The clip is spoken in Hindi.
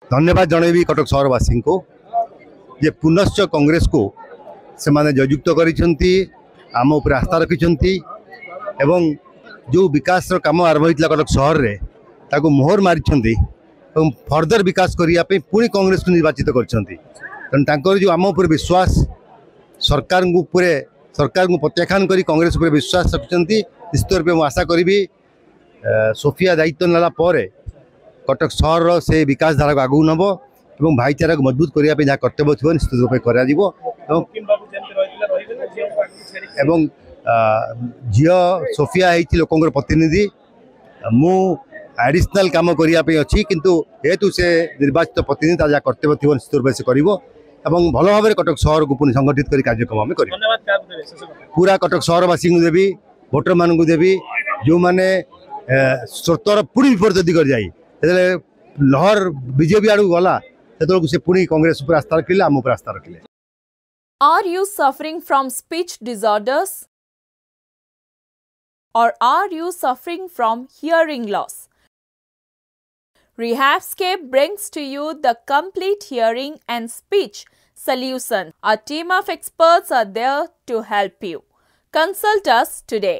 धन्यवाद जनइबी कटक सहरवासी को जे पुनश्च कांग्रेस को से माने जयुक्त करिसेंती आम उपर आस्था रखिसेंती एवं जो विकास काम आरंभ होता कटक सहर रे ताको मोहर मारिसेंती एवं फर्दर विकास करिया पे पुणी कांग्रेस को निर्वाचित करछंती तेणु जो आम उपर विश्वास सरकार को प्रत्याख्यान करी कांग्रेस उपर विश्वास रखिसेंती निश्चित रूप में आशा करी सोफिया दायित्व नाला कटक सहर से विकास धारा को आगू नब और भाईचारा को मजबूत करने जहाँ कर्तव्य थी निश्चित रूप में झील सोफिया है लोक प्रतिनिधि मु एडिशनल कम करने अच्छी किंतु हेतु से निर्वाचित प्रतिनिधि जहाँ कर्तव्य थी निश्चित रूप से कर भल भाव कटक सहर को पुणी संगठित कर कार्यक्रम आम कर पूरा कटक सहरवासी को देवी भोटर मान देवी जो मैंने स्रोतर पुणी विपरीत दिगरे जाए लहर बीजेपी आड़ गला से पुणी कांग्रेस पर आस्था रखिले आम पर आस्था रखिले। Are you suffering from speech disorders? Or are you suffering from hearing loss? Rehabscape brings to you the complete hearing and speech solution. A team of experts are there to help you. Consult us today.